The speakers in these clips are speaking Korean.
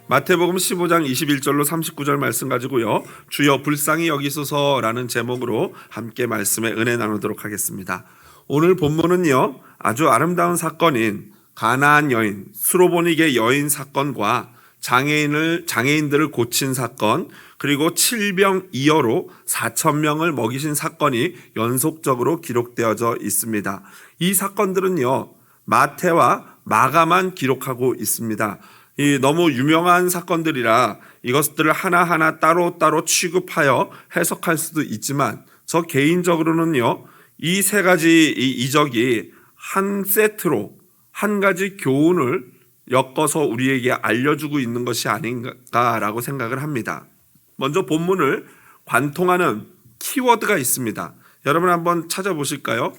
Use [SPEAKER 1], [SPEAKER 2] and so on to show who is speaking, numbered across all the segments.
[SPEAKER 1] 마태복음 15장 21절로 39절 말씀 가지고요, 주여 불쌍히 여기소서라는 제목으로 함께 말씀의 은혜 나누도록 하겠습니다. 오늘 본문은요, 아주 아름다운 사건인 가나안 여인, 수로보니게 여인 사건과 장애인들을 고친 사건, 그리고 칠병이어로 4,000명을 먹이신 사건이 연속적으로 기록되어져 있습니다. 이 사건들은요, 마태와 마가만 기록하고 있습니다. 이 너무 유명한 사건들이라 이것들을 하나하나 따로따로 취급하여 해석할 수도 있지만, 저 개인적으로는요, 이 세 가지 이적이 한 세트로 한 가지 교훈을 엮어서 우리에게 알려주고 있는 것이 아닌가라고 생각을 합니다. 먼저 본문을 관통하는 키워드가 있습니다. 여러분 한번 찾아보실까요?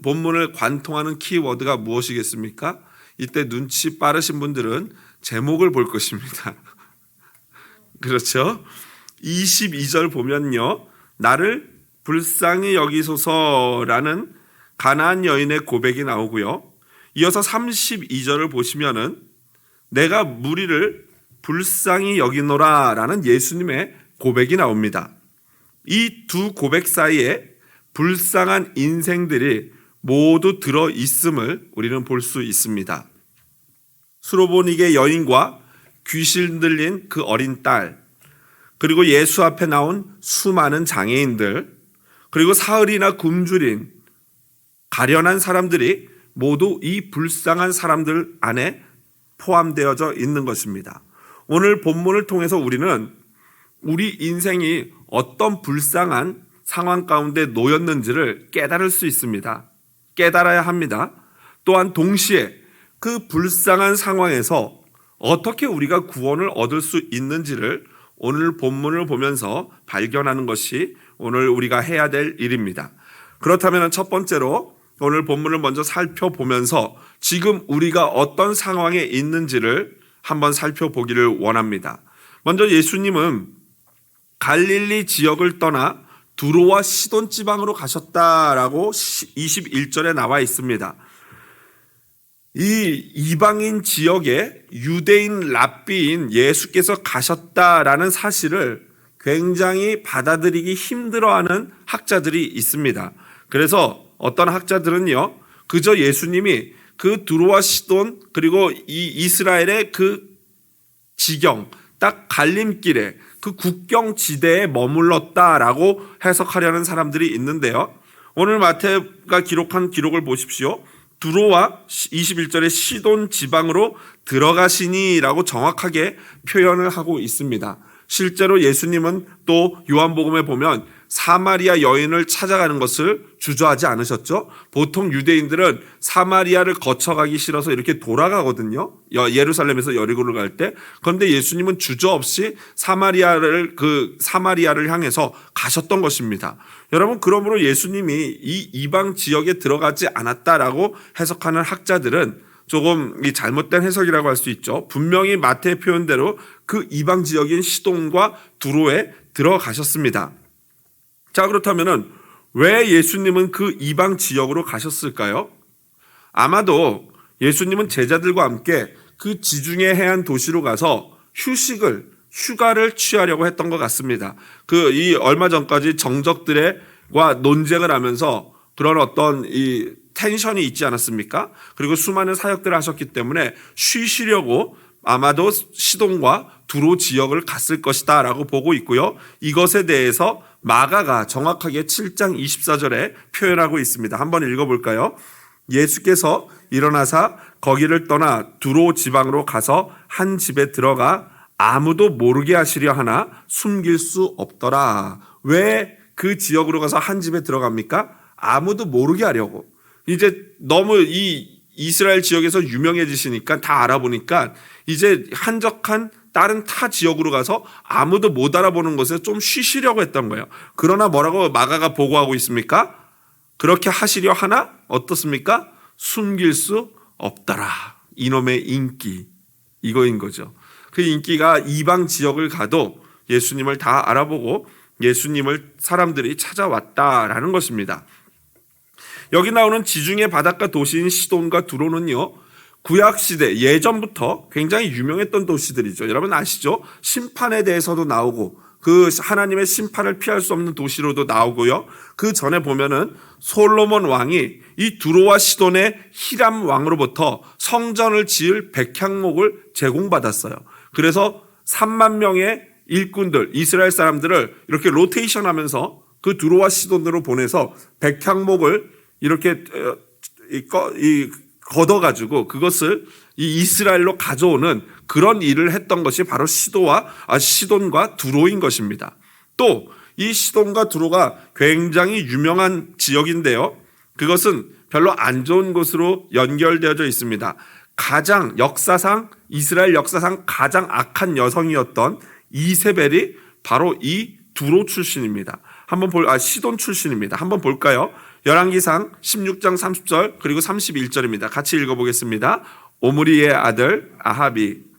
[SPEAKER 1] 본문을 관통하는 키워드가 무엇이겠습니까? 이때 눈치 빠르신 분들은 제목을 볼 것입니다. 그렇죠? 22절 보면요, 나를 불쌍히 여기소서라는 가나안 여인의 고백이 나오고요, 이어서 32절을 보시면은 내가 무리를 불쌍히 여기노라라는 예수님의 고백이 나옵니다. 이 두 고백 사이에 불쌍한 인생들이 모두 들어 있음을 우리는 볼 수 있습니다. 수로보니게 여인과 귀신 들린 그 어린 딸, 그리고 예수 앞에 나온 수많은 장애인들, 그리고 사흘이나 굶주린 가련한 사람들이 모두 이 불쌍한 사람들 안에 포함되어져 있는 것입니다. 오늘 본문을 통해서 우리는 우리 인생이 어떤 불쌍한 상황 가운데 놓였는지를 깨달을 수 있습니다. 깨달아야 합니다. 또한 동시에 그 불쌍한 상황에서 어떻게 우리가 구원을 얻을 수 있는지를 오늘 본문을 보면서 발견하는 것이 오늘 우리가 해야 될 일입니다. 그렇다면 첫 번째로 오늘 본문을 먼저 살펴보면서 지금 우리가 어떤 상황에 있는지를 한번 살펴보기를 원합니다. 먼저 예수님은 갈릴리 지역을 떠나 두로와 시돈 지방으로 가셨다라고 21절에 나와 있습니다. 이 이방인 지역에 유대인 랍비인 예수께서 가셨다라는 사실을 굉장히 받아들이기 힘들어하는 학자들이 있습니다. 그래서 어떤 학자들은요, 그저 예수님이 그 두로와 시돈 그리고 이 이스라엘의 그 지경, 딱 갈림길에 그 국경 지대에 머물렀다라고 해석하려는 사람들이 있는데요, 오늘 마태가 기록한 기록을 보십시오. 두로와 21절에 시돈 지방으로 들어가시니라고 정확하게 표현을 하고 있습니다. 실제로 예수님은 또 요한복음에 보면 사마리아 여인을 찾아가는 것을 주저하지 않으셨죠. 보통 유대인들은 사마리아를 거쳐가기 싫어서 이렇게 돌아가거든요, 예루살렘에서 여리고를 갈 때. 그런데 예수님은 주저없이 사마리아를 향해서 가셨던 것입니다. 여러분, 그러므로 예수님이 이 이방 지역에 들어가지 않았다라고 해석하는 학자들은 조금 잘못된 해석이라고 할 수 있죠. 분명히 마태의 표현대로 그 이방 지역인 시돈과 두로에 들어가셨습니다. 자, 그렇다면은 왜 예수님은 그 이방 지역으로 가셨을까요? 아마도 예수님은 제자들과 함께 그 지중해 해안 도시로 가서 휴가를 취하려고 했던 것 같습니다. 얼마 전까지 정적들과 논쟁을 하면서 그런 어떤 이 텐션이 있지 않았습니까? 그리고 수많은 사역들을 하셨기 때문에 쉬시려고 아마도 시돈과 두로 지역을 갔을 것이다 라고 보고 있고요. 이것에 대해서 마가가 정확하게 7장 24절에 표현하고 있습니다. 한번 읽어볼까요? 예수께서 일어나사 거기를 떠나 두로 지방으로 가서 한 집에 들어가 아무도 모르게 하시려 하나 숨길 수 없더라. 왜 그 지역으로 가서 한 집에 들어갑니까? 아무도 모르게 하려고. 이제 너무 이 이스라엘 지역에서 유명해지시니까, 다 알아보니까 이제 한적한 다른 타 지역으로 가서 아무도 못 알아보는 곳에 좀 쉬시려고 했던 거예요. 그러나 뭐라고 마가가 보고하고 있습니까? 그렇게 하시려 하나 어떻습니까? 숨길 수 없더라. 이놈의 인기, 이거인 거죠. 그 인기가 이방 지역을 가도 예수님을 다 알아보고 예수님을 사람들이 찾아왔다라는 것입니다. 여기 나오는 지중해 바닷가 도시인 시돈과 두로는요, 구약 시대 예전부터 굉장히 유명했던 도시들이죠. 여러분 아시죠? 심판에 대해서도 나오고 그 하나님의 심판을 피할 수 없는 도시로도 나오고요. 그 전에 보면은 솔로몬 왕이 이 두로와 시돈의 히람 왕으로부터 성전을 지을 백향목을 제공받았어요. 그래서 3만 명의 일꾼들, 이스라엘 사람들을 이렇게 로테이션 하면서 그 두로와 시돈으로 보내서 백향목을 이렇게 걷어가지고 그것을 이 이스라엘로 가져오는 그런 일을 했던 것이 바로 시돈과 두로인 것입니다. 또 이 시돈과 두로가 굉장히 유명한 지역인데요. 그것은 별로 안 좋은 곳으로 연결되어져 있습니다. 이스라엘 역사상 가장 악한 여성이었던 이세벨이 바로 이 두로 출신입니다. 시돈 출신입니다. 한번 볼까요? 열왕기상 16장 30절 그리고 31절입니다. 같이 읽어보겠습니다. 오므리의 아들 아합이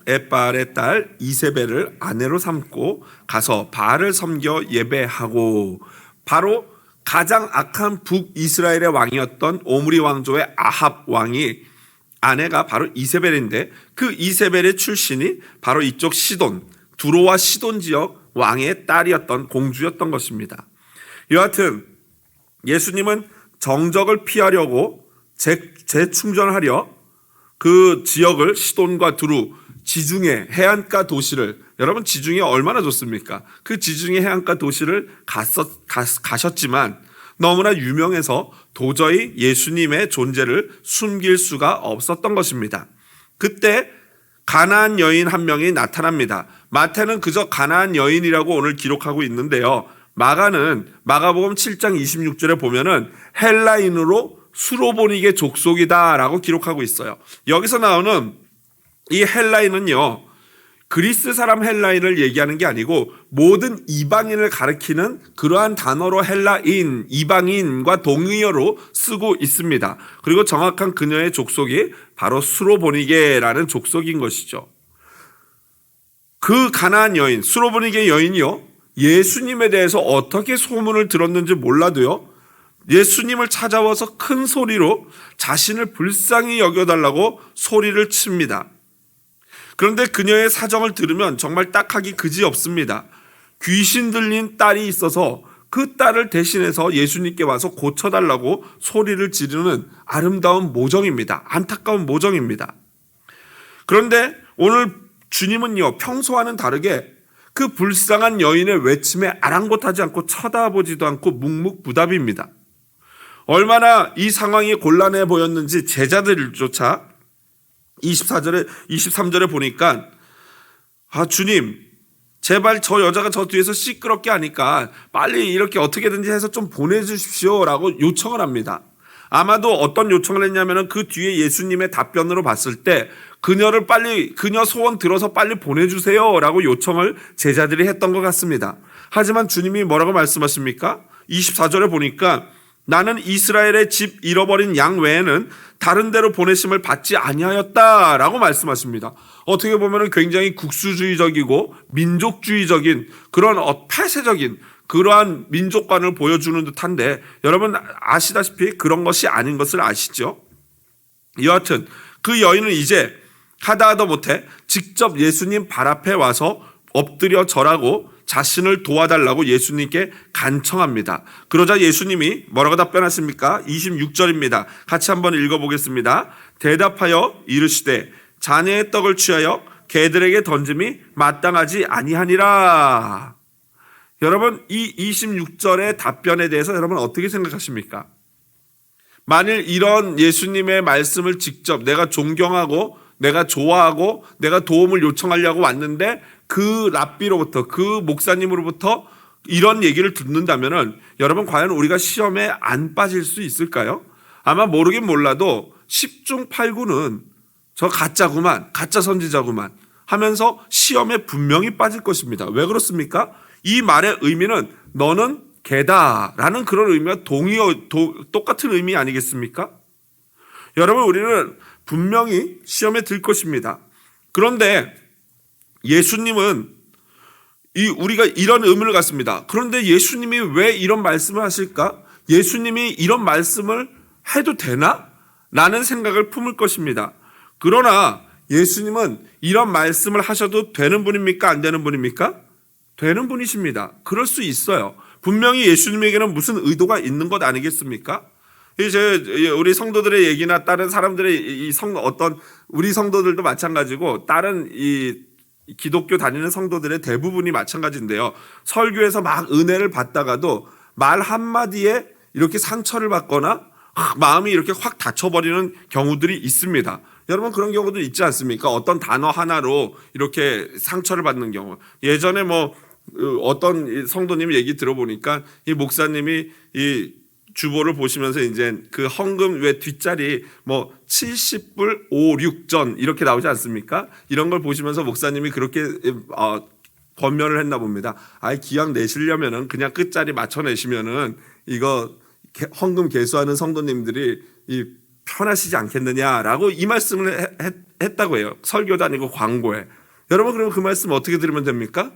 [SPEAKER 1] 에발의 딸 이세벨을 아내로 삼고 가서 바알을 섬겨 예배하고, 바로 가장 악한 북이스라엘의 왕이었던 오므리 왕조의 아합 왕이 아내가 바로 이세벨인데, 그 이세벨의 출신이 바로 이쪽 시돈, 두로와 시돈 지역 왕의 딸이었던 공주였던 것입니다. 여하튼 예수님은 정적을 피하려고 재충전하려 그 지역을 시돈과 두루, 지중해 해안가 도시를, 여러분 지중해 얼마나 좋습니까? 그 지중해 해안가 도시를 가셨지만 너무나 유명해서 도저히 예수님의 존재를 숨길 수가 없었던 것입니다. 그때 가나안 여인 한 명이 나타납니다. 마태는 그저 가나안 여인이라고 오늘 기록하고 있는데요. 마가복음 7장 26절에 보면은 헬라인으로 수로보니게 족속이다라고 기록하고 있어요. 여기서 나오는 이 헬라인은요, 그리스 사람 헬라인을 얘기하는 게 아니고 모든 이방인을 가리키는 그러한 단어로 헬라인, 이방인과 동의어로 쓰고 있습니다. 그리고 정확한 그녀의 족속이 바로 수로보니게라는 족속인 것이죠. 그 가나안 여인, 수로보니게 여인이요, 예수님에 대해서 어떻게 소문을 들었는지 몰라도요, 예수님을 찾아와서 큰 소리로 자신을 불쌍히 여겨달라고 소리를 칩니다. 그런데 그녀의 사정을 들으면 정말 딱하기 그지없습니다. 귀신 들린 딸이 있어서 그 딸을 대신해서 예수님께 와서 고쳐달라고 소리를 지르는 아름다운 모정입니다. 안타까운 모정입니다. 그런데 오늘 주님은요, 평소와는 다르게 그 불쌍한 여인의 외침에 아랑곳하지 않고 쳐다보지도 않고 묵묵부답입니다. 얼마나 이 상황이 곤란해 보였는지 제자들조차 23절에 보니까, 주님, 제발 저 여자가 저 뒤에서 시끄럽게 하니까 빨리 이렇게 어떻게든지 해서 좀 보내주십시오 라고 요청을 합니다. 아마도 어떤 요청을 했냐면 그 뒤에 예수님의 답변으로 봤을 때 그녀 소원 들어서 빨리 보내주세요 라고 요청을 제자들이 했던 것 같습니다. 하지만 주님이 뭐라고 말씀하십니까? 24절에 보니까 나는 이스라엘의 집 잃어버린 양 외에는 다른 데로 보내심을 받지 아니하였다라고 말씀하십니다. 어떻게 보면 굉장히 국수주의적이고 민족주의적인 그런 폐쇄적인 그러한 민족관을 보여주는 듯한데, 여러분 아시다시피 그런 것이 아닌 것을 아시죠? 여하튼 그 여인은 이제 하다 못해 직접 예수님 발 앞에 와서 엎드려 절하고 자신을 도와달라고 예수님께 간청합니다. 그러자 예수님이 뭐라고 답변하십니까? 26절입니다. 같이 한번 읽어보겠습니다. 대답하여 이르시되 자네의 떡을 취하여 개들에게 던짐이 마땅하지 아니하니라. 여러분 이 26절의 답변에 대해서 여러분 어떻게 생각하십니까? 만일 이런 예수님의 말씀을 직접 내가 존경하고 내가 좋아하고 내가 도움을 요청하려고 왔는데 그 랍비로부터, 그 목사님으로부터 이런 얘기를 듣는다면은 여러분 과연 우리가 시험에 안 빠질 수 있을까요? 아마 모르긴 몰라도 10중 8구는 저 가짜구만, 가짜 선지자구만 하면서 시험에 분명히 빠질 것입니다. 왜 그렇습니까? 이 말의 의미는 너는 개다라는 그런 의미와 똑같은 의미 아니겠습니까? 여러분 우리는 분명히 시험에 들 것입니다. 그런데 예수님은 우리가 이런 의문을 갖습니다. 그런데 예수님이 왜 이런 말씀을 하실까? 예수님이 이런 말씀을 해도 되나? 라는 생각을 품을 것입니다. 그러나 예수님은 이런 말씀을 하셔도 되는 분입니까? 안 되는 분입니까? 되는 분이십니다. 그럴 수 있어요. 분명히 예수님에게는 무슨 의도가 있는 것 아니겠습니까? 이제 우리 성도들의 얘기나 다른 사람들의 우리 성도들도 마찬가지고 다른 기독교 다니는 성도들의 대부분이 마찬가지인데요. 설교에서 막 은혜를 받다가도 말 한마디에 이렇게 상처를 받거나 마음이 이렇게 확 닫혀버리는 경우들이 있습니다. 여러분 그런 경우도 있지 않습니까? 어떤 단어 하나로 이렇게 상처를 받는 경우. 예전에 어떤 성도님 얘기 들어보니까 이 목사님이 이 주보를 보시면서 이제 그 헌금 왜 뒷자리 70불 5, 6전 이렇게 나오지 않습니까? 이런 걸 보시면서 목사님이 그렇게 권면을 했나 봅니다. 기왕 내시려면은 그냥 끝자리 맞춰 내시면은 이거 헌금 개수하는 성도님들이 편하시지 않겠느냐라고 이 말씀을 했다고 해요. 설교도 아니고 광고에. 여러분 그러면 그 말씀 어떻게 들으면 됩니까?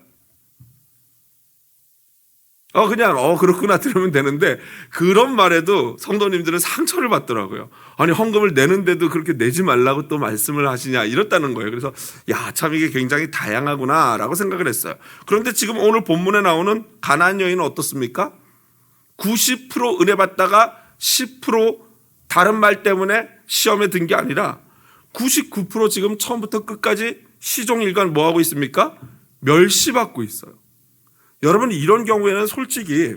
[SPEAKER 1] 그냥 그렇구나 들으면 되는데 그런 말에도 성도님들은 상처를 받더라고요. 아니 헌금을 내는데도 그렇게 내지 말라고 또 말씀을 하시냐 이렇다는 거예요. 그래서 참 이게 굉장히 다양하구나라고 생각을 했어요. 그런데 지금 오늘 본문에 나오는 가나안 여인은 어떻습니까? 90% 은혜 받다가 10% 다른 말 때문에 시험에 든 게 아니라 99% 지금 처음부터 끝까지 시종일관 뭐 하고 있습니까? 멸시받고 있어요. 여러분 이런 경우에는 솔직히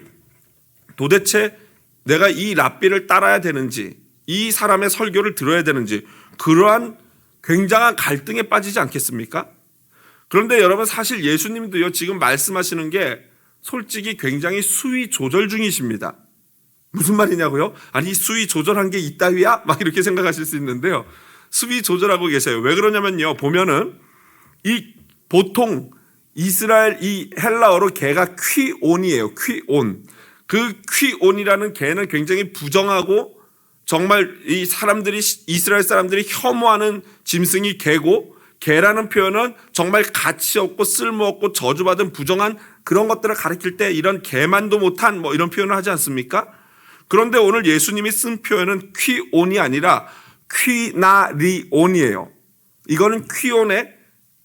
[SPEAKER 1] 도대체 내가 이 랍비를 따라야 되는지 이 사람의 설교를 들어야 되는지 그러한 굉장한 갈등에 빠지지 않겠습니까? 그런데 여러분 사실 예수님도요 지금 말씀하시는 게 솔직히 굉장히 수위 조절 중이십니다. 무슨 말이냐고요? 아니 수위 조절한 게 이따위야? 막 이렇게 생각하실 수 있는데요. 수위 조절하고 계세요. 왜 그러냐면요. 보면은 보통 이스라엘 이 헬라어로 개가 퀴온이에요. 퀴온. 그 퀴온이라는 개는 굉장히 부정하고 정말 이스라엘 사람들이 혐오하는 짐승이 개고 개라는 표현은 정말 가치 없고 쓸모 없고 저주받은 부정한 그런 것들을 가리킬 때 이런 개만도 못한 이런 표현을 하지 않습니까? 그런데 오늘 예수님이 쓴 표현은 퀴온이 아니라 퀴나리온이에요. 이거는 퀴온의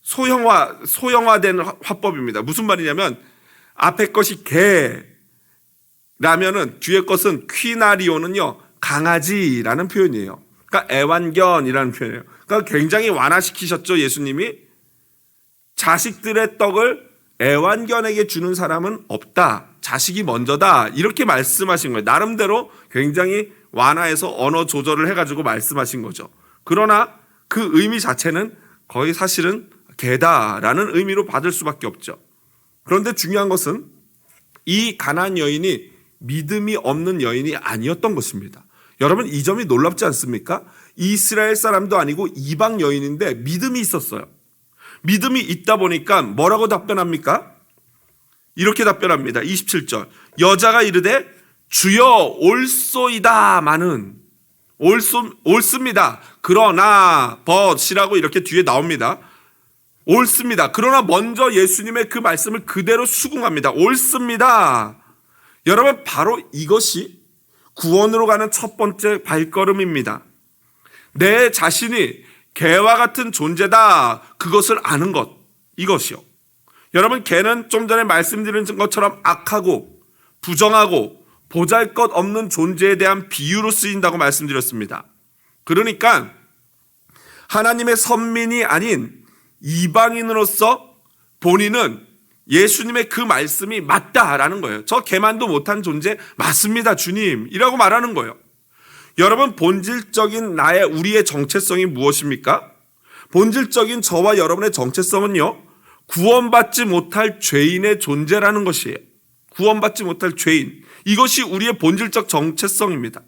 [SPEAKER 1] 소형화된 화법입니다. 무슨 말이냐면 앞에 것이 개라면은 뒤에 것은 퀴나리온은요 강아지라는 표현이에요. 그러니까 애완견이라는 표현이에요. 그러니까 굉장히 완화시키셨죠 예수님이. 자식들의 떡을 애완견에게 주는 사람은 없다. 자식이 먼저다. 이렇게 말씀하신 거예요. 나름대로 굉장히 완화해서 언어 조절을 해가지고 말씀하신 거죠. 그러나 그 의미 자체는 거의 사실은 개다라는 의미로 받을 수밖에 없죠. 그런데 중요한 것은 이 가나안 여인이 믿음이 없는 여인이 아니었던 것입니다. 여러분 이 점이 놀랍지 않습니까? 이스라엘 사람도 아니고 이방 여인인데 믿음이 있었어요. 믿음이 있다 보니까 뭐라고 답변합니까? 이렇게 답변합니다. 27절 여자가 이르되 주여 올소이다마는 옳습니다. 그러나 벗이라고 이렇게 뒤에 나옵니다. 옳습니다. 그러나 먼저 예수님의 그 말씀을 그대로 수긍합니다. 옳습니다. 여러분 바로 이것이 구원으로 가는 첫 번째 발걸음입니다. 내 자신이 개와 같은 존재다. 그것을 아는 것. 이것이요. 여러분 개는 좀 전에 말씀드린 것처럼 악하고 부정하고 보잘것없는 존재에 대한 비유로 쓰인다고 말씀드렸습니다. 그러니까 하나님의 선민이 아닌 이방인으로서 본인은 예수님의 그 말씀이 맞다라는 거예요. 저 개만도 못한 존재 맞습니다 주님 이라고 말하는 거예요. 여러분 본질적인 우리의 정체성이 무엇입니까? 본질적인 저와 여러분의 정체성은요 구원받지 못할 죄인의 존재라는 것이에요. 구원받지 못할 죄인. 이것이 우리의 본질적 정체성입니다.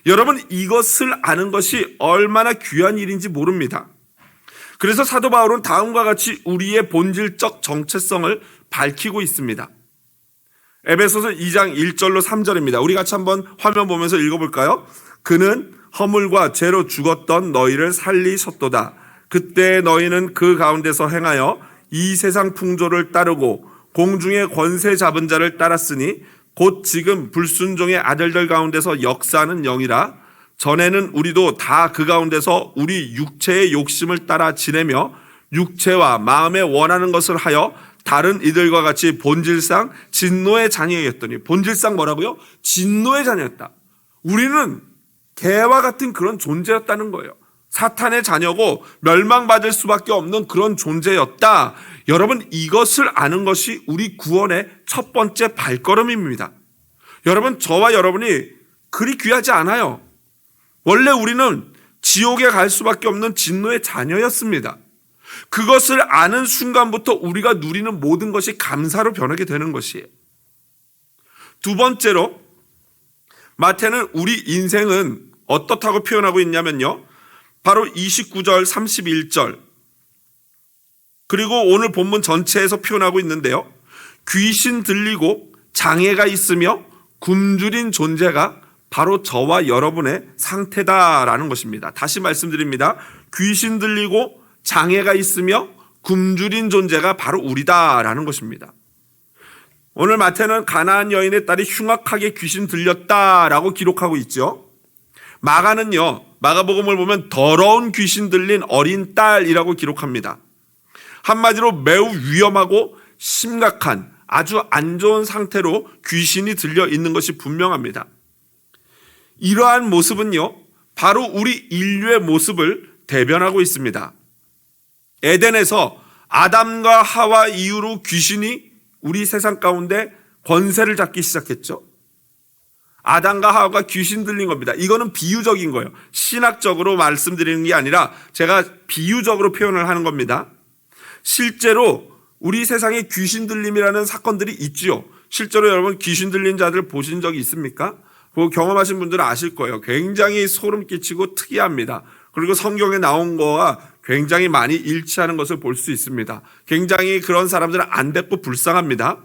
[SPEAKER 1] 여러분 이것을 아는 것이 얼마나 귀한 일인지 모릅니다. 그래서 사도 바울은 다음과 같이 우리의 본질적 정체성을 밝히고 있습니다. 에베소서 2장 1절로 3절입니다. 우리 같이 한번 화면 보면서 읽어볼까요? 그는 허물과 죄로 죽었던 너희를 살리셨도다. 그때 너희는 그 가운데서 행하여 이 세상 풍조를 따르고 공중의 권세 잡은 자를 따랐으니 곧 지금 불순종의 아들들 가운데서 역사하는 영이라. 전에는 우리도 다 그 가운데서 우리 육체의 욕심을 따라 지내며 육체와 마음에 원하는 것을 하여 다른 이들과 같이 본질상 진노의 자녀였더니. 본질상 뭐라고요? 진노의 자녀였다. 우리는 개와 같은 그런 존재였다는 거예요. 사탄의 자녀고 멸망받을 수밖에 없는 그런 존재였다. 여러분, 이것을 아는 것이 우리 구원의 첫 번째 발걸음입니다. 여러분, 저와 여러분이 그리 귀하지 않아요. 원래 우리는 지옥에 갈 수밖에 없는 진노의 자녀였습니다. 그것을 아는 순간부터 우리가 누리는 모든 것이 감사로 변하게 되는 것이에요. 두 번째로, 마태는 우리 인생은 어떻다고 표현하고 있냐면요, 바로 29절, 31절, 그리고 오늘 본문 전체에서 표현하고 있는데요, 귀신 들리고 장애가 있으며 굶주린 존재가 바로 저와 여러분의 상태다라는 것입니다. 다시 말씀드립니다. 귀신 들리고 장애가 있으며 굶주린 존재가 바로 우리다라는 것입니다. 오늘 마태는 가나안 여인의 딸이 흉악하게 귀신 들렸다라고 기록하고 있죠. 마가는요, 마가복음을 보면 더러운 귀신 들린 어린 딸이라고 기록합니다. 한마디로 매우 위험하고 심각한 아주 안 좋은 상태로 귀신이 들려 있는 것이 분명합니다. 이러한 모습은요, 바로 우리 인류의 모습을 대변하고 있습니다. 에덴에서 아담과 하와 이후로 귀신이 우리 세상 가운데 권세를 잡기 시작했죠. 아담과 하와가 귀신 들린 겁니다. 이거는 비유적인 거예요. 신학적으로 말씀드리는 게 아니라 제가 비유적으로 표현을 하는 겁니다. 실제로 우리 세상에 귀신 들림이라는 사건들이 있지요. 실제로 여러분 귀신 들린 자들 보신 적이 있습니까? 그거 경험하신 분들은 아실 거예요. 굉장히 소름 끼치고 특이합니다. 그리고 성경에 나온 거와 굉장히 많이 일치하는 것을 볼 수 있습니다. 굉장히 그런 사람들은 안 됐고 불쌍합니다.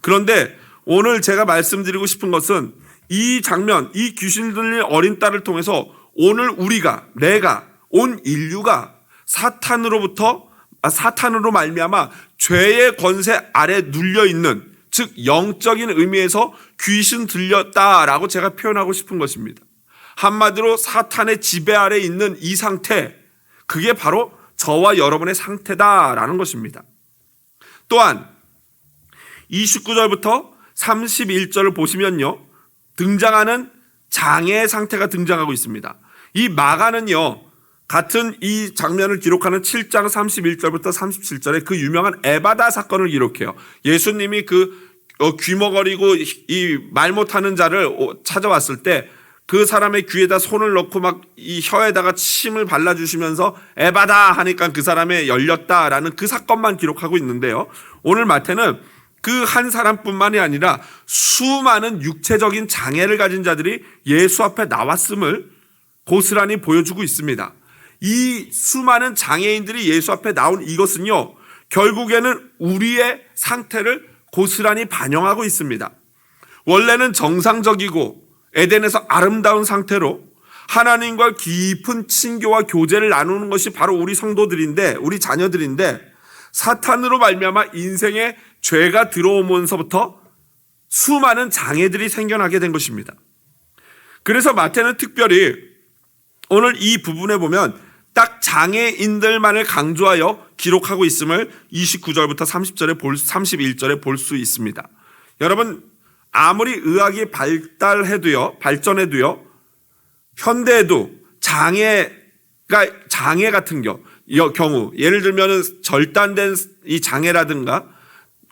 [SPEAKER 1] 그런데 오늘 제가 말씀드리고 싶은 것은 이 장면, 이 귀신 들린 어린 딸을 통해서 오늘 우리가, 내가, 온 인류가 사탄으로 말미암아 죄의 권세 아래 눌려 있는, 즉 영적인 의미에서 귀신 들렸다라고 제가 표현하고 싶은 것입니다. 한마디로 사탄의 지배 아래 있는 이 상태, 그게 바로 저와 여러분의 상태다라는 것입니다. 또한 29절부터 31절을 보시면요, 등장하는 장애의 상태가 등장하고 있습니다. 이 마가는요, 같은 이 장면을 기록하는 7장 31절부터 37절에 그 유명한 에바다 사건을 기록해요. 예수님이 귀머거리고 이 말 못하는 자를 찾아왔을 때 그 사람의 귀에다 손을 넣고 막 이 혀에다가 침을 발라주시면서 에바다 하니까 그 사람의 열렸다라는 그 사건만 기록하고 있는데요. 오늘 마태는 그 한 사람뿐만이 아니라 수많은 육체적인 장애를 가진 자들이 예수 앞에 나왔음을 고스란히 보여주고 있습니다. 이 수많은 장애인들이 예수 앞에 나온 이것은요, 결국에는 우리의 상태를 고스란히 반영하고 있습니다. 원래는 정상적이고 에덴에서 아름다운 상태로 하나님과 깊은 친교와 교제를 나누는 것이 바로 우리 성도들인데, 우리 자녀들인데, 사탄으로 말미암아 인생에 죄가 들어오면서부터 수많은 장애들이 생겨나게 된 것입니다. 그래서 마태는 특별히 오늘 이 부분에 보면 딱 장애인들만을 강조하여 기록하고 있음을 29절부터 31절에 볼 수 있습니다. 여러분, 아무리 의학이 발전해도요, 현대에도 장애 같은 경우, 예를 들면 절단된 이 장애라든가,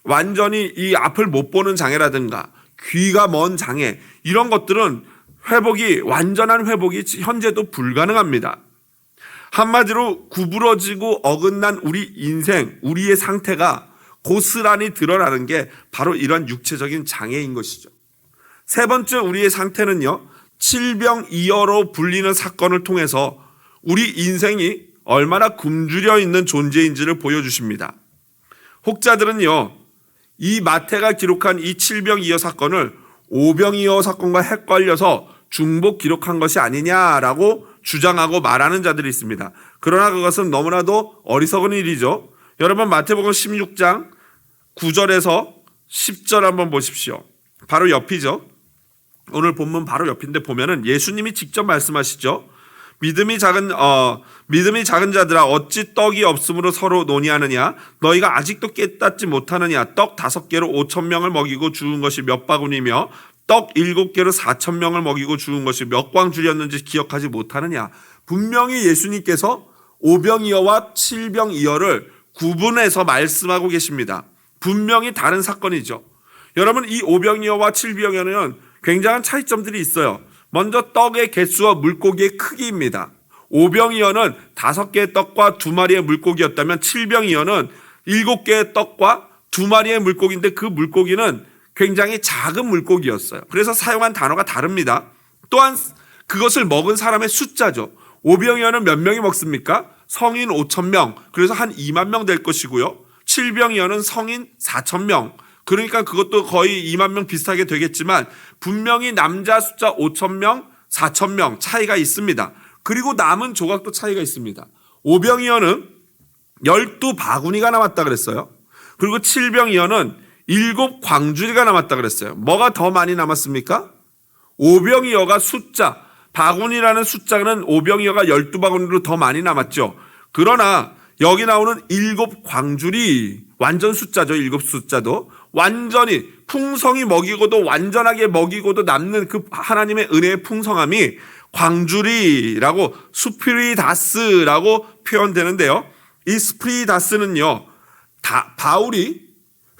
[SPEAKER 1] 완전히 이 앞을 못 보는 장애라든가, 귀가 먼 장애, 이런 것들은 완전한 회복이 현재도 불가능합니다. 한마디로 구부러지고 어긋난 우리 인생, 우리의 상태가 고스란히 드러나는 게 바로 이런 육체적인 장애인 것이죠. 세 번째 우리의 상태는요, 칠병이어로 불리는 사건을 통해서 우리 인생이 얼마나 굶주려 있는 존재인지를 보여주십니다. 혹자들은요, 이 마태가 기록한 이 칠병이어 사건을 오병이어 사건과 헷갈려서 중복 기록한 것이 아니냐라고 주장하고 말하는 자들이 있습니다. 그러나 그것은 너무나도 어리석은 일이죠. 여러분, 마태복음 16장 9절에서 10절 한번 보십시오. 바로 옆이죠. 오늘 본문 바로 옆인데 보면은 예수님이 직접 말씀하시죠. 믿음이 작은 자들아 어찌 떡이 없으므로 서로 논의하느냐. 너희가 아직도 깨닫지 못하느냐. 떡 5개로 5,000명을 먹이고 죽은 것이 몇 바구니며 떡 7개로 4,000명을 먹이고 죽은 것이 몇 광 줄였는지 기억하지 못하느냐. 분명히 예수님께서 5병이어와 7병이어를 구분해서 말씀하고 계십니다. 분명히 다른 사건이죠. 여러분, 이 5병이어와 7병이어는 굉장한 차이점들이 있어요. 먼저 떡의 개수와 물고기의 크기입니다. 5병이어는 5개의 떡과 2마리의 물고기였다면 7병이어는 7개의 떡과 2마리의 물고기인데 그 물고기는 굉장히 작은 물고기였어요. 그래서 사용한 단어가 다릅니다. 또한 그것을 먹은 사람의 숫자죠. 5병이어는 몇 명이 먹습니까? 성인 5,000명. 그래서 한 2만 명 될 것이고요. 7병이어는 성인 4,000명. 그러니까 그것도 거의 2만 명 비슷하게 되겠지만 분명히 남자 숫자 5,000명, 4,000명 차이가 있습니다. 그리고 남은 조각도 차이가 있습니다. 5병이어는 12바구니가 남았다 그랬어요. 그리고 7병이어는 7광주리가 남았다 그랬어요. 뭐가 더 많이 남았습니까? 5병이어가 숫자, 바구니라는 숫자는 5병이어가 12바구니로 더 많이 남았죠. 그러나 여기 나오는 7광주리, 완전 숫자죠. 7 숫자도 완전히 풍성히 먹이고도 완전하게 먹이고도 남는 그 하나님의 은혜의 풍성함이 광주리라고 스피리다스라고 표현되는데요. 이 스피리다스는요, 바울이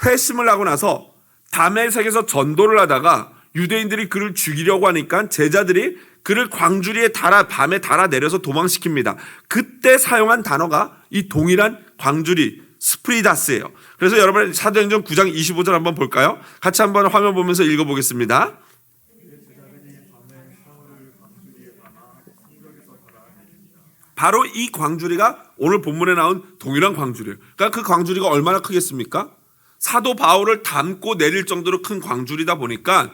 [SPEAKER 1] 회심을 하고 나서 다메섹에서 전도를 하다가 유대인들이 그를 죽이려고 하니까 제자들이 그를 광주리에 밤에 달아 내려서 도망시킵니다. 그때 사용한 단어가 이 동일한 광주리 스프리다스예요. 그래서 여러분 사도행전 9장 25절 한번 볼까요? 같이 한번 화면 보면서 읽어보겠습니다. 바로 이 광주리가 오늘 본문에 나온 동일한 광주리예요. 그러니까 그 광주리가 얼마나 크겠습니까? 사도 바울을 담고 내릴 정도로 큰 광주리다 보니까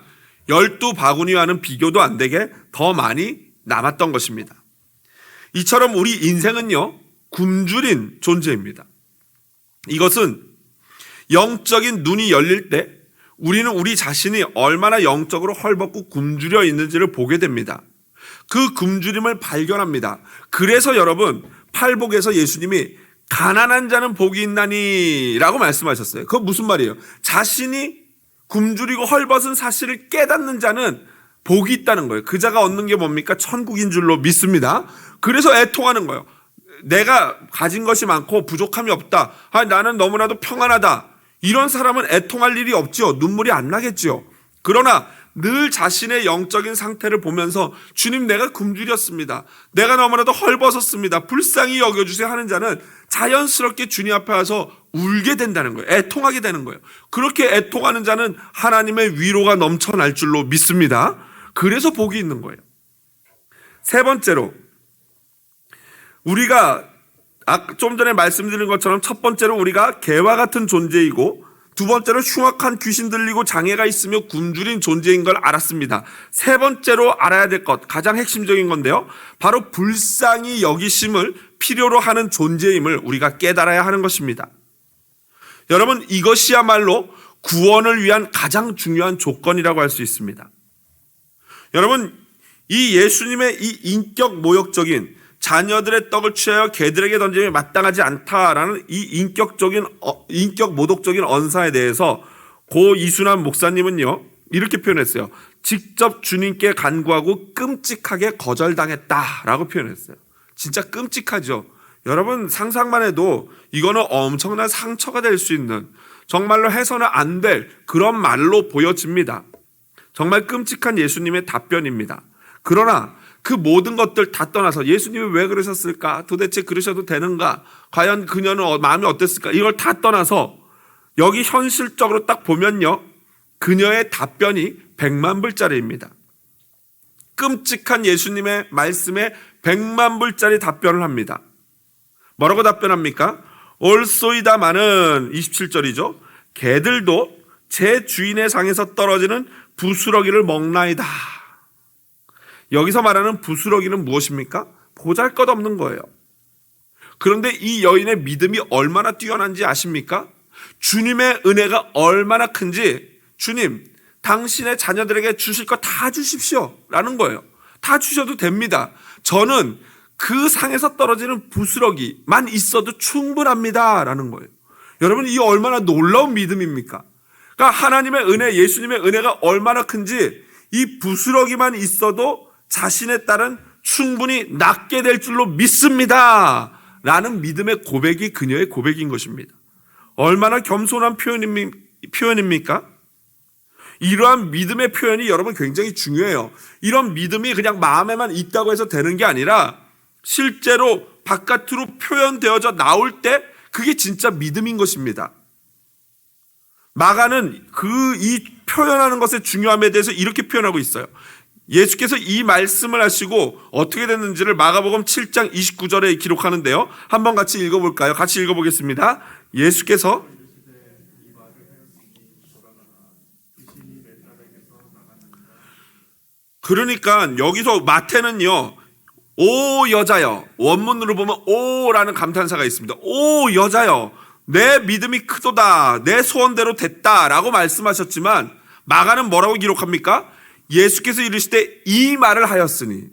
[SPEAKER 1] 12바구니와는 비교도 안 되게 더 많이 남았던 것입니다. 이처럼 우리 인생은요, 굶주린 존재입니다. 이것은 영적인 눈이 열릴 때 우리는 우리 자신이 얼마나 영적으로 헐벗고 굶주려 있는지를 보게 됩니다. 그 굶주림을 발견합니다. 그래서 여러분, 팔복에서 예수님이 가난한 자는 복이 있나니 라고 말씀하셨어요. 그건 무슨 말이에요? 자신이 굶주리고 헐벗은 사실을 깨닫는 자는 복이 있다는 거예요. 그 자가 얻는 게 뭡니까? 천국인 줄로 믿습니다. 그래서 애통하는 거예요. 내가 가진 것이 많고 부족함이 없다. 나는 너무나도 평안하다. 이런 사람은 애통할 일이 없죠. 눈물이 안 나겠죠. 그러나 늘 자신의 영적인 상태를 보면서 주님, 내가 굶주렸습니다. 내가 너무나도 헐벗었습니다. 불쌍히 여겨주세요 하는 자는 자연스럽게 주님 앞에 와서 울게 된다는 거예요. 애통하게 되는 거예요. 그렇게 애통하는 자는 하나님의 위로가 넘쳐날 줄로 믿습니다. 그래서 복이 있는 거예요. 세 번째로, 우리가 좀 전에 말씀드린 것처럼 첫 번째로 우리가 개와 같은 존재이고, 두 번째로 흉악한 귀신 들리고 장애가 있으며 굶주린 존재인 걸 알았습니다. 세 번째로 알아야 될 것, 가장 핵심적인 건데요, 바로 불쌍히 여기심을 필요로 하는 존재임을 우리가 깨달아야 하는 것입니다. 여러분, 이것이야말로 구원을 위한 가장 중요한 조건이라고 할 수 있습니다. 여러분, 이 예수님의 이 인격 모욕적인 자녀들의 떡을 취하여 개들에게 던짐이 마땅하지 않다라는 이 인격 모독적인 언사에 대해서 고 이순환 목사님은요, 이렇게 표현했어요. 직접 주님께 간구하고 끔찍하게 거절당했다라고 표현했어요. 진짜 끔찍하죠. 여러분, 상상만 해도 이거는 엄청난 상처가 될 수 있는, 정말로 해서는 안 될 그런 말로 보여집니다. 정말 끔찍한 예수님의 답변입니다. 그러나 그 모든 것들 다 떠나서 예수님이 왜 그러셨을까? 도대체 그러셔도 되는가? 과연 그녀는 마음이 어땠을까? 이걸 다 떠나서 여기 현실적으로 딱 보면요, 그녀의 답변이 100만 불짜리입니다. 끔찍한 예수님의 말씀에 100만 불짜리 답변을 합니다. 뭐라고 답변합니까? 올소이다마는 27절이죠. 개들도 제 주인의 상에서 떨어지는 부스러기를 먹나이다. 여기서 말하는 부스러기는 무엇입니까? 보잘것없는 거예요. 그런데 이 여인의 믿음이 얼마나 뛰어난지 아십니까? 주님의 은혜가 얼마나 큰지 주님, 당신의 자녀들에게 주실 거 다 주십시오 라는 거예요. 다 주셔도 됩니다. 저는 그 상에서 떨어지는 부스러기만 있어도 충분합니다 라는 거예요. 여러분, 이 얼마나 놀라운 믿음입니까? 그러니까 하나님의 은혜, 예수님의 은혜가 얼마나 큰지 이 부스러기만 있어도 자신의 딸은 충분히 낫게 될 줄로 믿습니다 라는 믿음의 고백이 그녀의 고백인 것입니다. 얼마나 겸손한 표현입니까? 이러한 믿음의 표현이 여러분 굉장히 중요해요. 이런 믿음이 그냥 마음에만 있다고 해서 되는 게 아니라 실제로 바깥으로 표현되어져 나올 때 그게 진짜 믿음인 것입니다. 마가는 이 표현하는 것의 중요함에 대해서 이렇게 표현하고 있어요. 예수께서 이 말씀을 하시고 어떻게 됐는지를 마가복음 7장 29절에 기록하는데요. 한번 같이 읽어볼까요? 같이 읽어보겠습니다. 예수께서 그러니까 여기서 마태는요, 오 여자여, 원문으로 보면 오라는 감탄사가 있습니다. 오 여자여, 내 믿음이 크도다, 내 소원대로 됐다라고 말씀하셨지만 마가는 뭐라고 기록합니까? 예수께서 이르시되 이 말을 하였으니,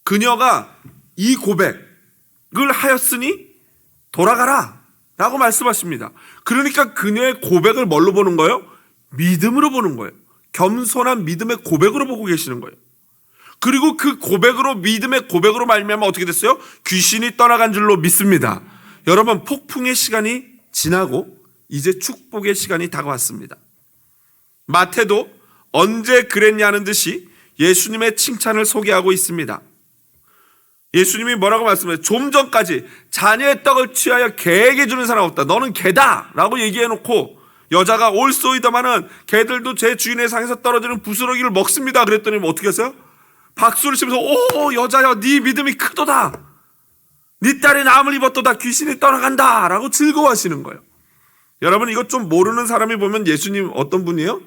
[SPEAKER 1] 그녀가 이 고백을 하였으니 돌아가라 라고 말씀하십니다. 그러니까 그녀의 고백을 뭘로 보는 거예요? 믿음으로 보는 거예요. 겸손한 믿음의 고백으로 보고 계시는 거예요. 그리고 그 고백으로, 믿음의 고백으로 말미암아 어떻게 됐어요? 귀신이 떠나간 줄로 믿습니다. 여러분, 폭풍의 시간이 지나고 이제 축복의 시간이 다가왔습니다. 마태도 언제 그랬냐는 듯이 예수님의 칭찬을 소개하고 있습니다. 예수님이 뭐라고 말씀해요? 좀 전까지 자녀의 떡을 취하여 개에게 주는 사람 없다, 너는 개다 라고 얘기해놓고 여자가 올소이다마는 개들도 제 주인의 상에서 떨어지는 부스러기를 먹습니다 그랬더니 어떻게 했어요? 박수를 치면서 오 여자여, 네 믿음이 크도다, 네 딸이 나음을 입었도다, 귀신이 떠나간다 라고 즐거워하시는 거예요. 여러분, 이것 좀 모르는 사람이 보면 예수님 어떤 분이에요?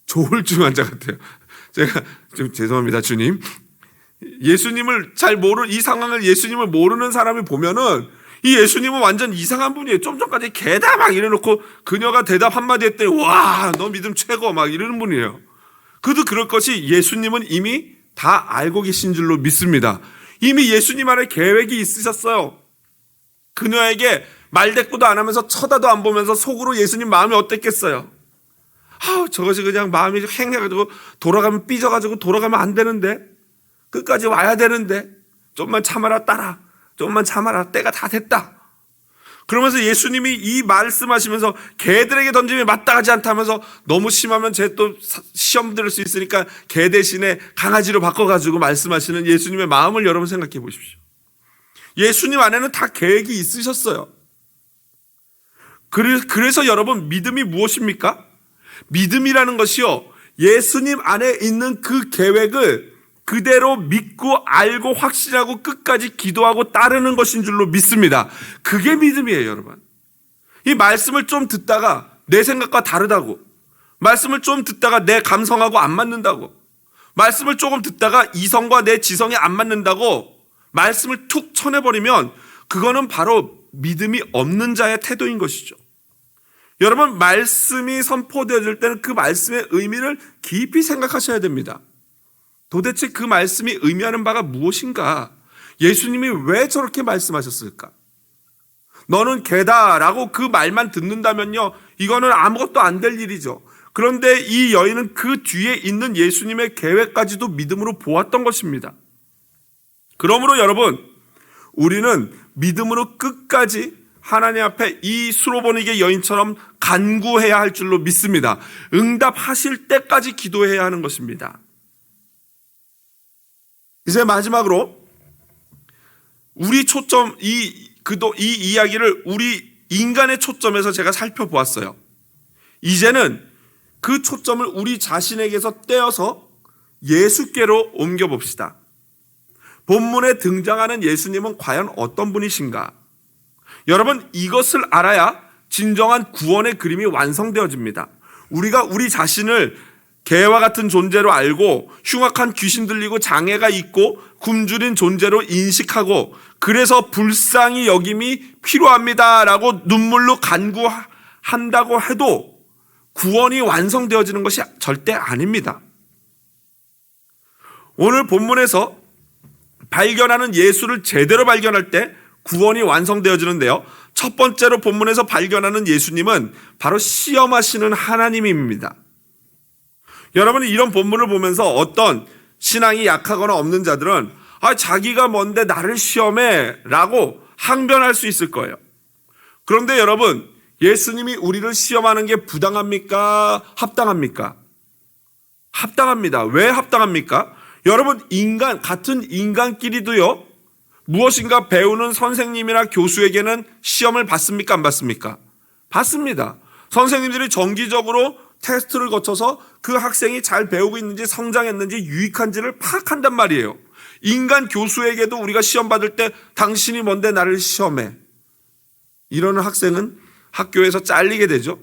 [SPEAKER 1] 조울증 환자 같아요. 제가 좀 죄송합니다 주님, 예수님을 잘 모르는, 이 상황을 예수님을 모르는 사람이 보면은 이 예수님은 완전 이상한 분이에요. 좀 전까지 개다 막 이래놓고 그녀가 대답 한마디 했더니 와 너 믿음 최고 막 이러는 분이에요. 그도 그럴 것이 예수님은 이미 다 알고 계신 줄로 믿습니다. 이미 예수님 안에 계획이 있으셨어요. 그녀에게 말대꾸도 안 하면서 쳐다도 안 보면서 속으로 예수님 마음이 어땠겠어요? 저것이 그냥 마음이 횡해가지고 돌아가면 삐져가지고 돌아가면 안 되는데, 끝까지 와야 되는데, 좀만 참아라 딸아, 좀만 참아라, 때가 다 됐다. 그러면서 예수님이 이 말씀하시면서 개들에게 던짐이 마땅하지 않다면서 너무 심하면 쟤 또 시험 들을 수 있으니까 개 대신에 강아지로 바꿔가지고 말씀하시는 예수님의 마음을 여러분 생각해 보십시오. 예수님 안에는 다 계획이 있으셨어요. 그래서 여러분, 믿음이 무엇입니까? 믿음이라는 것이요, 예수님 안에 있는 그 계획을 그대로 믿고 알고 확신하고 끝까지 기도하고 따르는 것인 줄로 믿습니다. 그게 믿음이에요, 여러분. 이 말씀을 좀 듣다가 내 생각과 다르다고, 말씀을 좀 듣다가 내 감성하고 안 맞는다고, 말씀을 조금 듣다가 이성과 내 지성이 안 맞는다고 말씀을 툭 쳐내버리면 그거는 바로 믿음이 없는 자의 태도인 것이죠. 여러분, 말씀이 선포되어질 때는 그 말씀의 의미를 깊이 생각하셔야 됩니다. 도대체 그 말씀이 의미하는 바가 무엇인가? 예수님이 왜 저렇게 말씀하셨을까? 너는 개다라고 그 말만 듣는다면요, 이거는 아무것도 안 될 일이죠. 그런데 이 여인은 그 뒤에 있는 예수님의 계획까지도 믿음으로 보았던 것입니다. 그러므로 여러분, 우리는 믿음으로 끝까지 하나님 앞에 이 수로보니게 여인처럼 간구해야 할 줄로 믿습니다. 응답하실 때까지 기도해야 하는 것입니다. 이제 마지막으로 우리 초점, 이 이야기를 우리 인간의 초점에서 제가 살펴보았어요. 이제는 그 초점을 우리 자신에게서 떼어서 예수께로 옮겨봅시다. 본문에 등장하는 예수님은 과연 어떤 분이신가? 여러분, 이것을 알아야 진정한 구원의 그림이 완성되어집니다. 우리가 우리 자신을 개와 같은 존재로 알고 흉악한 귀신 들리고 장애가 있고 굶주린 존재로 인식하고, 그래서 불쌍히 여김이 필요합니다라고 눈물로 간구하는 한다고 해도 구원이 완성되어지는 것이 절대 아닙니다. 오늘 본문에서 발견하는 예수를 제대로 발견할 때 구원이 완성되어지는데요. 첫 번째로 본문에서 발견하는 예수님은 바로 시험하시는 하나님입니다. 여러분은 이런 본문을 보면서 어떤 신앙이 약하거나 없는 자들은 자기가 뭔데 나를 시험해 라고 항변할 수 있을 거예요. 그런데 여러분, 예수님이 우리를 시험하는 게 부당합니까? 합당합니까? 합당합니다. 왜 합당합니까? 여러분, 같은 인간끼리도요, 무엇인가 배우는 선생님이나 교수에게는 시험을 받습니까? 안 받습니까? 받습니다. 선생님들이 정기적으로 테스트를 거쳐서 그 학생이 잘 배우고 있는지 성장했는지 유익한지를 파악한단 말이에요. 인간 교수에게도 우리가 시험 받을 때 당신이 뭔데 나를 시험해. 이러는 학생은 학교에서 잘리게 되죠.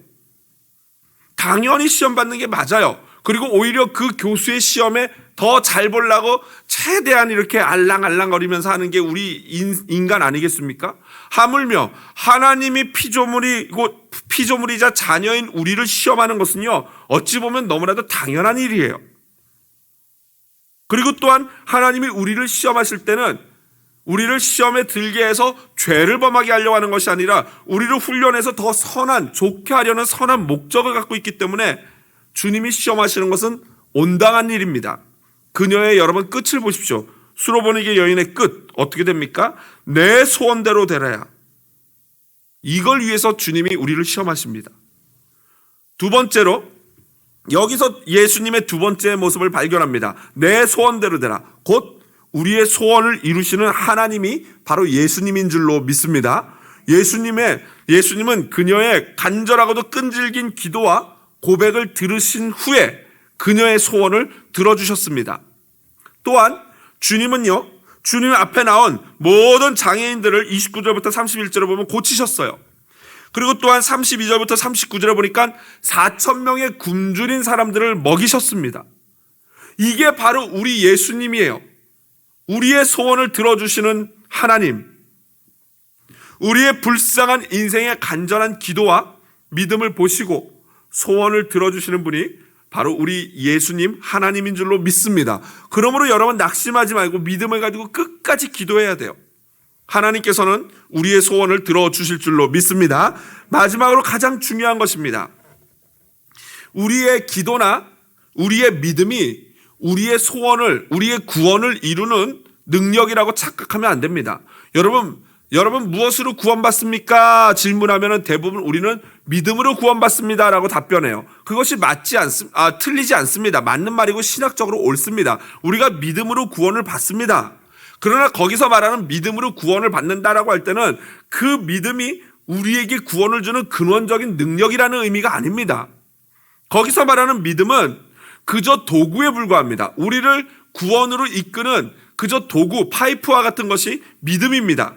[SPEAKER 1] 당연히 시험 받는 게 맞아요. 그리고 오히려 그 교수의 시험에 더 잘 보려고 최대한 이렇게 알랑알랑거리면서 하는 게 우리 인간 아니겠습니까? 하물며 하나님이 피조물이자 자녀인 우리를 시험하는 것은요, 어찌 보면 너무나도 당연한 일이에요. 그리고 또한 하나님이 우리를 시험하실 때는 우리를 시험에 들게 해서 죄를 범하게 하려고 하는 것이 아니라 우리를 훈련해서 더 좋게 하려는 선한 목적을 갖고 있기 때문에 주님이 시험하시는 것은 온당한 일입니다. 그녀의 여러분 끝을 보십시오. 수로보니게 여인의 끝 어떻게 됩니까? 내 소원대로 되라야. 이걸 위해서 주님이 우리를 시험하십니다. 두 번째로 여기서 예수님의 두 번째 모습을 발견합니다. 내 소원대로 되라. 곧 우리의 소원을 이루시는 하나님이 바로 예수님인 줄로 믿습니다. 예수님은 그녀의 간절하고도 끈질긴 기도와 고백을 들으신 후에 그녀의 소원을 들어주셨습니다. 또한 주님 앞에 나온 모든 장애인들을 29절부터 31절에 보면 고치셨어요. 그리고 또한 32절부터 39절에 보니까 4,000명의 굶주린 사람들을 먹이셨습니다. 이게 바로 우리 예수님이에요. 우리의 소원을 들어주시는 하나님, 우리의 불쌍한 인생의 간절한 기도와 믿음을 보시고 소원을 들어주시는 분이 바로 우리 예수님 하나님인 줄로 믿습니다. 그러므로 여러분 낙심하지 말고 믿음을 가지고 끝까지 기도해야 돼요. 하나님께서는 우리의 소원을 들어주실 줄로 믿습니다. 마지막으로 가장 중요한 것입니다. 우리의 기도나 우리의 믿음이 우리의 소원을, 우리의 구원을 이루는 능력이라고 착각하면 안 됩니다. 여러분 무엇으로 구원받습니까? 질문하면 대부분 우리는 믿음으로 구원받습니다라고 답변해요. 그것이 틀리지 않습니다. 맞는 말이고 신학적으로 옳습니다. 우리가 믿음으로 구원을 받습니다. 그러나 거기서 말하는 믿음으로 구원을 받는다라고 할 때는 그 믿음이 우리에게 구원을 주는 근원적인 능력이라는 의미가 아닙니다. 거기서 말하는 믿음은 그저 도구에 불과합니다. 우리를 구원으로 이끄는 그저 도구, 파이프와 같은 것이 믿음입니다.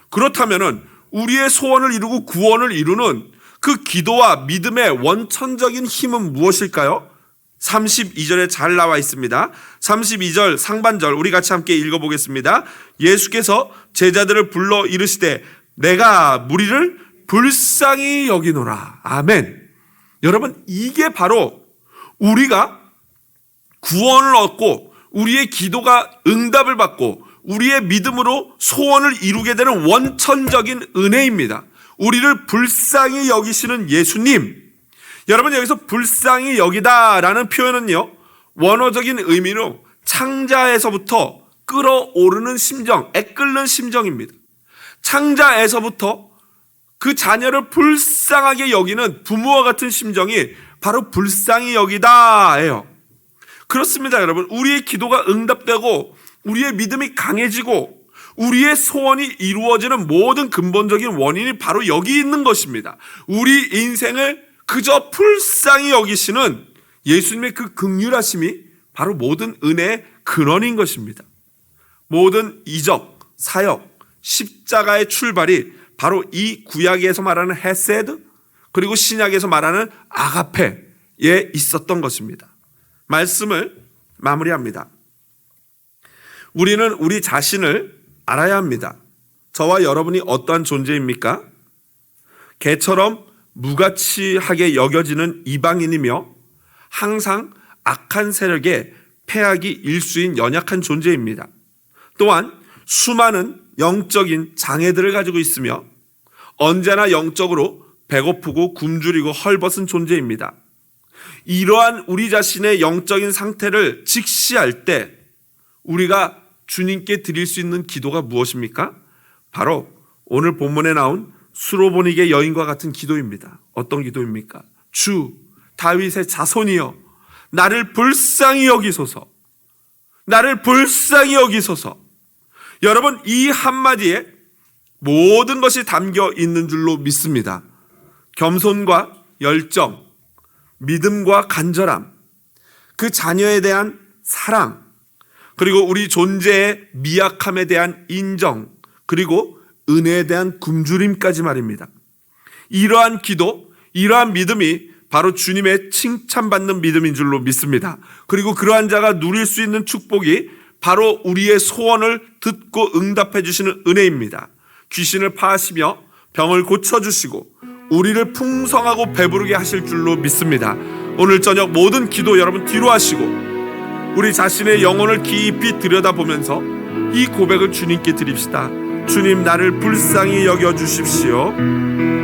[SPEAKER 1] 그렇다면 우리의 소원을 이루고 구원을 이루는 그 기도와 믿음의 원천적인 힘은 무엇일까요? 32절에 잘 나와 있습니다. 32절 상반절 우리 같이 함께 읽어보겠습니다. 예수께서 제자들을 불러 이르시되 내가 무리를 불쌍히 여기노라. 아멘. 여러분, 이게 바로 우리가 구원을 얻고 우리의 기도가 응답을 받고 우리의 믿음으로 소원을 이루게 되는 원천적인 은혜입니다. 우리를 불쌍히 여기시는 예수님. 여러분, 여기서 불쌍히 여기다라는 표현은요, 원어적인 의미로 창자에서부터 끌어오르는 심정, 애끓는 심정입니다. 창자에서부터 그 자녀를 불쌍하게 여기는 부모와 같은 심정이 바로 불쌍히 여기다예요. 그렇습니다, 여러분. 우리의 기도가 응답되고 우리의 믿음이 강해지고 우리의 소원이 이루어지는 모든 근본적인 원인이 바로 여기 있는 것입니다. 우리 인생을 그저 불쌍히 여기시는 예수님의 그 긍휼하심이 바로 모든 은혜의 근원인 것입니다. 모든 이적, 사역, 십자가의 출발이 바로 이 구약에서 말하는 헤세드 그리고 신약에서 말하는 아가페에 있었던 것입니다. 말씀을 마무리합니다. 우리는 우리 자신을 알아야 합니다. 저와 여러분이 어떠한 존재입니까? 개처럼 무가치하게 여겨지는 이방인이며 항상 악한 세력의 패악이 일수인 연약한 존재입니다. 또한 수많은 영적인 장애들을 가지고 있으며 언제나 영적으로 배고프고 굶주리고 헐벗은 존재입니다. 이러한 우리 자신의 영적인 상태를 직시할 때 우리가 주님께 드릴 수 있는 기도가 무엇입니까? 바로 오늘 본문에 나온 수로보니게 여인과 같은 기도입니다. 어떤 기도입니까? 주 다윗의 자손이여 나를 불쌍히 여기소서. 나를 불쌍히 여기소서. 여러분, 이 한마디에 모든 것이 담겨 있는 줄로 믿습니다. 겸손과 열정, 믿음과 간절함, 그 자녀에 대한 사랑, 그리고 우리 존재의 미약함에 대한 인정, 그리고 은혜에 대한 굶주림까지 말입니다. 이러한 기도, 이러한 믿음이 바로 주님의 칭찬받는 믿음인 줄로 믿습니다. 그리고 그러한 자가 누릴 수 있는 축복이 바로 우리의 소원을 듣고 응답해 주시는 은혜입니다. 귀신을 파하시며 병을 고쳐주시고 우리를 풍성하고 배부르게 하실 줄로 믿습니다. 오늘 저녁 모든 기도 여러분 뒤로 하시고 우리 자신의 영혼을 깊이 들여다보면서 이 고백을 주님께 드립시다. 주님, 나를 불쌍히 여겨주십시오.